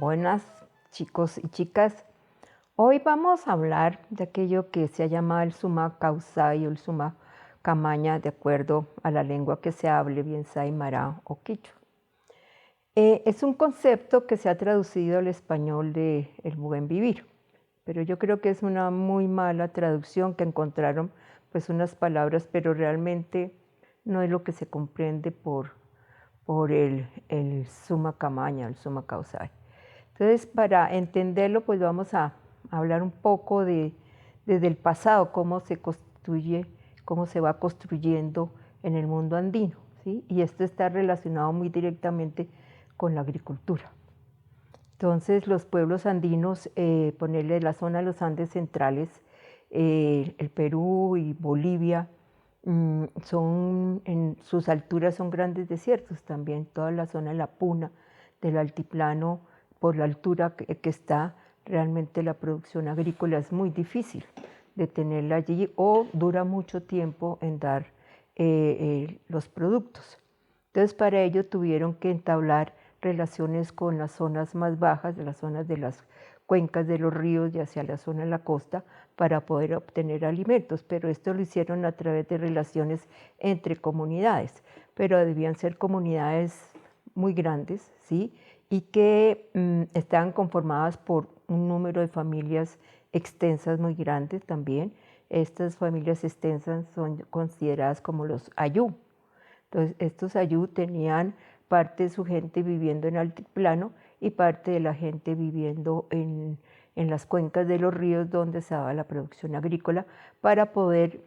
Buenas chicos y chicas. Hoy vamos a hablar de aquello que se llama el Suma Causay o el Suma Camaña, de acuerdo a la lengua que se hable, bien sea aymara o quichua. Es un concepto que se ha traducido al español de el buen vivir, pero yo creo que es una muy mala traducción que encontraron pues unas palabras, pero realmente no es lo que se comprende por el Suma Camaña, el Suma Causay. Entonces, para entenderlo, pues vamos a hablar un poco desde el pasado, cómo se construye, cómo se va construyendo en el mundo andino, ¿sí? Y esto está relacionado muy directamente con la agricultura. Entonces, los pueblos andinos, ponerle la zona de los Andes centrales, el Perú y Bolivia, en sus alturas son grandes desiertos también, toda la zona de la Puna, del altiplano, por la altura que está, realmente la producción agrícola es muy difícil de tenerla allí o dura mucho tiempo en dar los productos. Entonces, para ello tuvieron que entablar relaciones con las zonas más bajas, de las zonas de las cuencas de los ríos y hacia la zona de la costa, para poder obtener alimentos, pero esto lo hicieron a través de relaciones entre comunidades, pero debían ser comunidades muy grandes, ¿sí? Y que estaban conformadas por un número de familias extensas muy grandes también. Estas familias extensas son consideradas como los ayú. Entonces, estos ayú tenían parte de su gente viviendo en altiplano y parte de la gente viviendo en las cuencas de los ríos donde se daba la producción agrícola para poder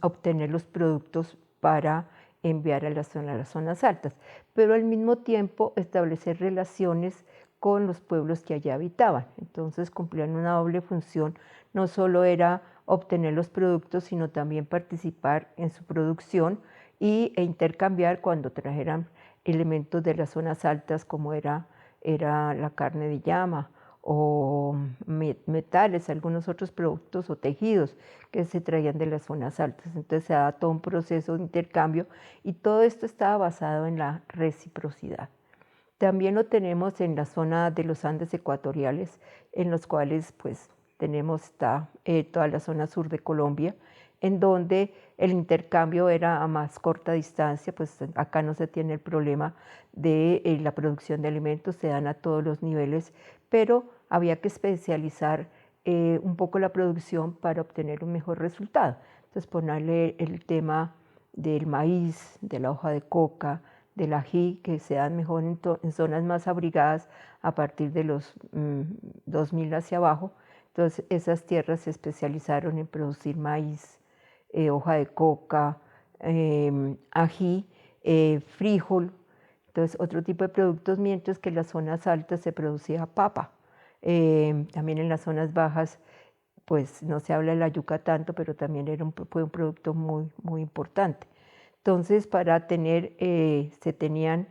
obtener los productos para enviar a las zonas altas, pero al mismo tiempo establecer relaciones con los pueblos que allá habitaban. Entonces cumplían una doble función, no solo era obtener los productos, sino también participar en su producción e intercambiar cuando trajeran elementos de las zonas altas como era la carne de llama o metales, algunos otros productos o tejidos que se traían de las zonas altas. Entonces se daba todo un proceso de intercambio y todo esto estaba basado en la reciprocidad. También lo tenemos en la zona de los Andes ecuatoriales, en los cuales pues tenemos toda la zona sur de Colombia, en donde el intercambio era a más corta distancia, pues acá no se tiene el problema de la producción de alimentos, se dan a todos los niveles, pero había que especializar un poco la producción para obtener un mejor resultado. Entonces ponerle el tema del maíz, de la hoja de coca, del ají, que se dan mejor en zonas más abrigadas a partir de los 2000 hacia abajo. Entonces esas tierras se especializaron en producir maíz, hoja de coca, ají, frijol, entonces otro tipo de productos, mientras que en las zonas altas se producía papa. También en las zonas bajas, pues no se habla de la yuca tanto, pero también fue un producto muy, muy importante. Entonces, para tener, se tenían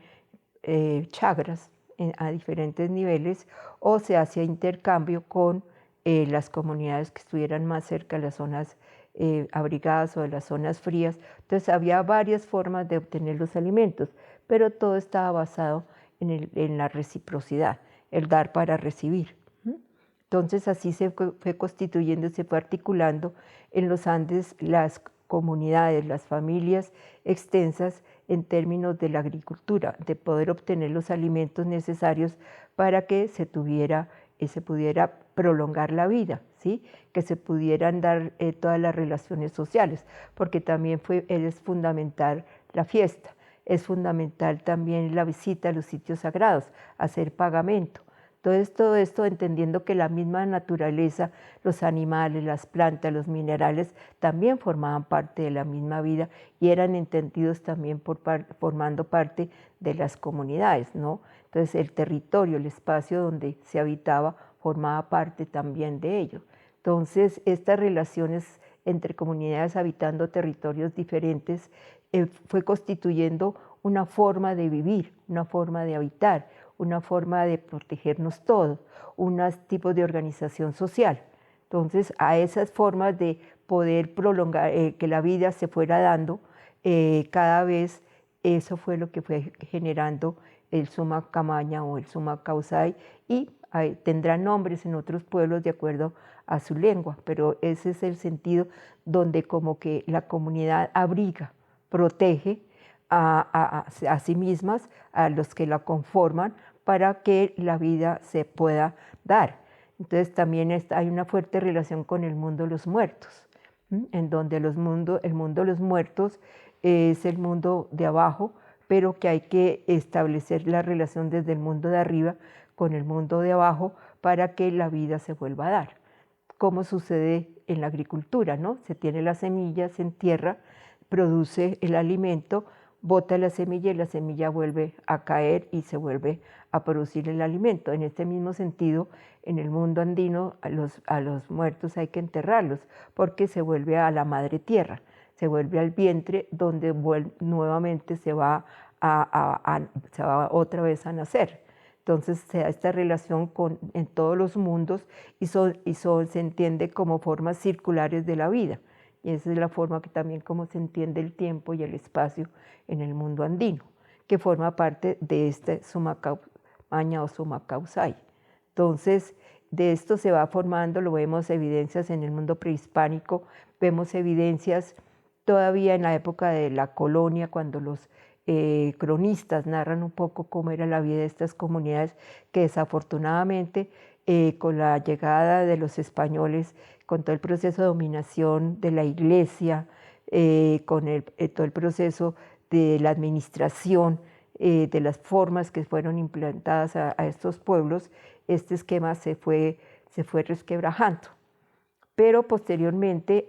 chagras a diferentes niveles o se hacía intercambio con las comunidades que estuvieran más cerca de las zonas abrigadas o de las zonas frías. Entonces había varias formas de obtener los alimentos, pero todo estaba basado en la reciprocidad, el dar para recibir. Entonces así se fue constituyendo, se fue articulando en los Andes las comunidades, las familias extensas en términos de la agricultura, de poder obtener los alimentos necesarios para que se pudiera prolongar la vida, ¿sí? Que se pudieran dar todas las relaciones sociales, porque también es fundamental la fiesta, es fundamental también la visita a los sitios sagrados, hacer pagamento. Entonces, todo esto entendiendo que la misma naturaleza, los animales, las plantas, los minerales, también formaban parte de la misma vida y eran entendidos también formando parte de las comunidades, ¿no? Entonces, el territorio, el espacio donde se habitaba, formaba parte también de ello. Entonces, estas relaciones entre comunidades habitando territorios diferentes fue constituyendo una forma de vivir, una forma de habitar, una forma de protegernos todos, unos tipos de organización social. Entonces, a esas formas de poder prolongar, que la vida se fuera dando, cada vez eso fue lo que fue generando el Sumak Kamaña o el Sumak Kawsay, y tendrá nombres en otros pueblos de acuerdo a su lengua, pero ese es el sentido donde como que la comunidad abriga, protege a sí mismas, a los que la conforman, para que la vida se pueda dar. Entonces también hay una fuerte relación con el mundo de los muertos, en donde el mundo de los muertos es el mundo de abajo, pero que hay que establecer la relación desde el mundo de arriba con el mundo de abajo para que la vida se vuelva a dar. Como sucede en la agricultura, ¿no? Se tiene las semillas, se entierra, produce el alimento, bota la semilla y la semilla vuelve a caer y se vuelve a producir el alimento. En este mismo sentido, en el mundo andino, a los muertos hay que enterrarlos porque se vuelve a la madre tierra, se vuelve al vientre donde nuevamente se va otra vez a nacer. Entonces se da esta relación en todos los mundos y se entiende como formas circulares de la vida. Y esa es la forma que también como se entiende el tiempo y el espacio en el mundo andino, que forma parte de este Sumak Kamaña o Sumak Kawsay. Entonces, de esto se va formando, lo vemos evidencias en el mundo prehispánico, vemos evidencias todavía en la época de la colonia, cuando los cronistas narran un poco cómo era la vida de estas comunidades que desafortunadamente con la llegada de los españoles, con todo el proceso de dominación de la iglesia, con todo el proceso de la administración, de las formas que fueron implantadas a estos pueblos, este esquema se fue resquebrajando. Pero posteriormente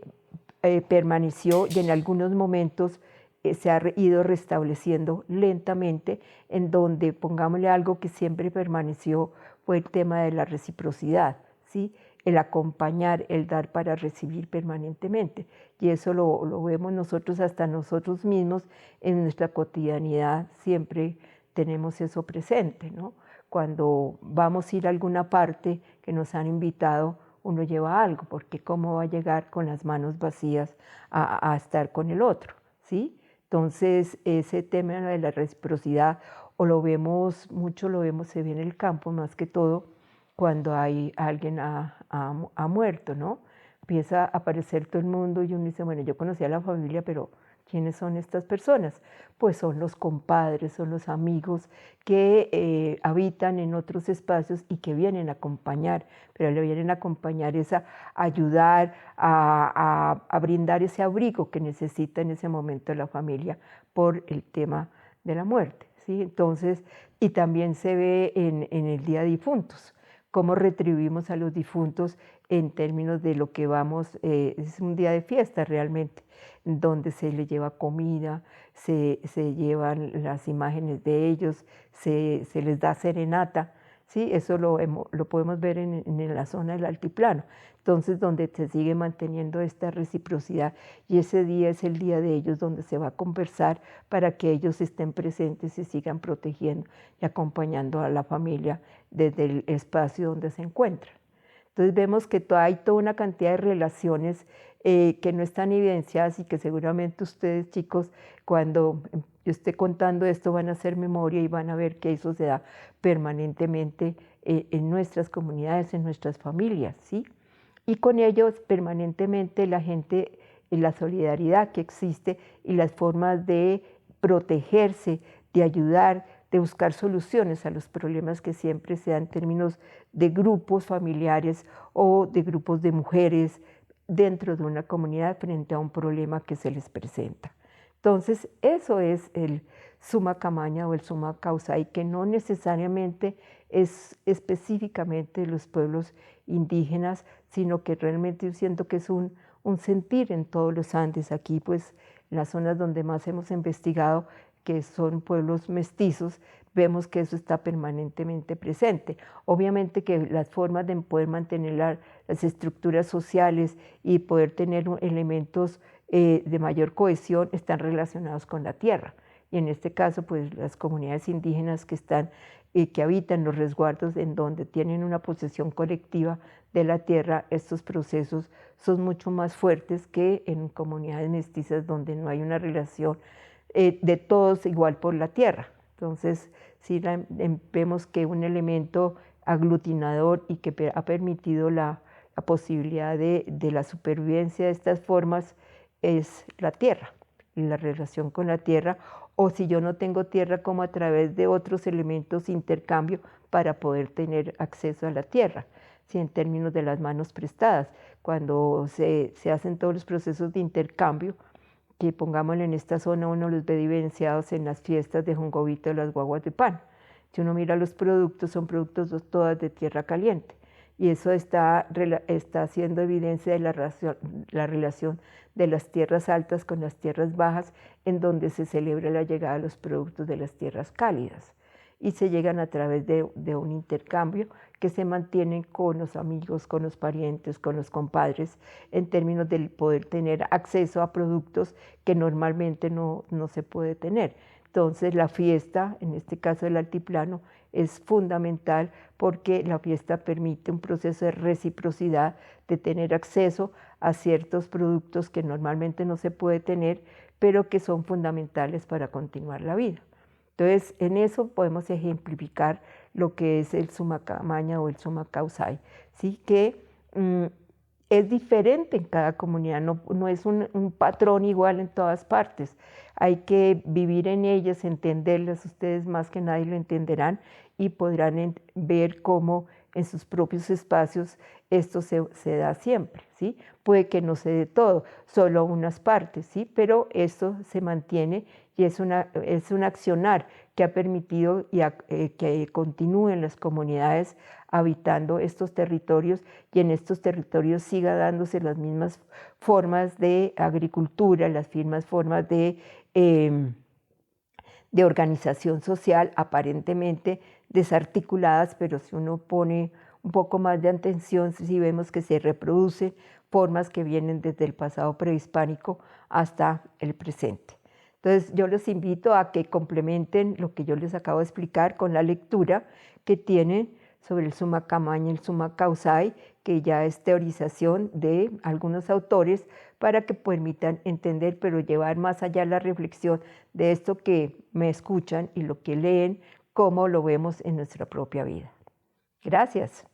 permaneció y en algunos momentos se ha ido restableciendo lentamente, en donde, pongámosle algo que siempre permaneció, fue el tema de la reciprocidad, ¿sí? El acompañar, el dar para recibir permanentemente. Y eso lo vemos nosotros, hasta nosotros mismos, en nuestra cotidianidad, siempre tenemos eso presente, ¿no? Cuando vamos a ir a alguna parte que nos han invitado, uno lleva algo, porque cómo va a llegar con las manos vacías a estar con el otro, ¿sí? Entonces, ese tema de la reciprocidad, o lo vemos mucho, se ve en el campo más que todo, cuando alguien ha muerto, ¿no? Empieza a aparecer todo el mundo y uno dice, bueno, yo conocía a la familia, pero ¿quiénes son estas personas? Pues son los compadres, son los amigos que habitan en otros espacios y que vienen a acompañar, pero le vienen a acompañar es a ayudar, a brindar ese abrigo que necesita en ese momento la familia por el tema de la muerte, ¿sí? Entonces, y también se ve en el Día de Difuntos, cómo retribuimos a los difuntos en términos de lo que vamos, es un día de fiesta realmente, donde se les lleva comida, se llevan las imágenes de ellos, se les da serenata, ¿sí? Eso lo podemos ver en la zona del altiplano, entonces donde se sigue manteniendo esta reciprocidad y ese día es el día de ellos donde se va a conversar para que ellos estén presentes y sigan protegiendo y acompañando a la familia desde el espacio donde se encuentran. Entonces vemos que hay toda una cantidad de relaciones que no están evidenciadas y que seguramente ustedes, chicos, cuando yo esté contando esto van a hacer memoria y van a ver que eso se da permanentemente en nuestras comunidades, en nuestras familias, ¿sí? Y con ellos permanentemente la gente, la solidaridad que existe y las formas de protegerse, de ayudar, de buscar soluciones a los problemas que siempre se dan en términos de grupos familiares o de grupos de mujeres dentro de una comunidad frente a un problema que se les presenta. Entonces, eso es el Sumak Kamaña o el Sumak Kawsay, que no necesariamente es específicamente de los pueblos indígenas, sino que realmente yo siento que es un sentir en todos los Andes. Aquí, pues, las zonas donde más hemos investigado, que son pueblos mestizos, vemos que eso está permanentemente presente. Obviamente que las formas de poder mantener las estructuras sociales y poder tener elementos de mayor cohesión están relacionados con la tierra. Y en este caso, pues las comunidades indígenas que habitan los resguardos en donde tienen una posesión colectiva de la tierra, estos procesos son mucho más fuertes que en comunidades mestizas donde no hay una relación de todos igual por la tierra. Entonces sí vemos que un elemento aglutinador y que ha permitido la posibilidad de la supervivencia de estas formas es la tierra y la relación con la tierra, o si yo no tengo tierra, como a través de otros elementos intercambio para poder tener acceso a la tierra, ¿sí? En términos de las manos prestadas, cuando se hacen todos los procesos de intercambio, que pongámosle en esta zona, uno los ve evidenciados en las fiestas de Jongovito de las guaguas de pan. Si uno mira los productos, son productos todas de tierra caliente, y eso está haciendo evidencia de la relación de las tierras altas con las tierras bajas, en donde se celebra la llegada de los productos de las tierras cálidas, y se llegan a través de un intercambio que se mantienen con los amigos, con los parientes, con los compadres, en términos de poder tener acceso a productos que normalmente no se puede tener. Entonces la fiesta, en este caso del altiplano, es fundamental porque la fiesta permite un proceso de reciprocidad, de tener acceso a ciertos productos que normalmente no se puede tener, pero que son fundamentales para continuar la vida. Entonces, en eso podemos ejemplificar lo que es el Sumacamaña o el Sumacausay, ¿sí? Que es diferente en cada comunidad, no es un patrón igual en todas partes. Hay que vivir en ellas, entenderlas, ustedes más que nadie lo entenderán y podrán ver cómo en sus propios espacios esto se da siempre, ¿sí? Puede que no se dé todo, solo unas partes, ¿sí? Pero esto se mantiene y es un accionar que ha permitido que continúen las comunidades habitando estos territorios, y en estos territorios siga dándose las mismas formas de agricultura, las mismas formas de organización social, aparentemente desarticuladas, pero si uno pone un poco más de atención, sí vemos que se reproducen formas que vienen desde el pasado prehispánico hasta el presente. Entonces yo los invito a que complementen lo que yo les acabo de explicar con la lectura que tienen sobre el Sumacamaña y el Sumacausay, que ya es teorización de algunos autores, para que permitan entender, pero llevar más allá la reflexión de esto que me escuchan y lo que leen, cómo lo vemos en nuestra propia vida. Gracias.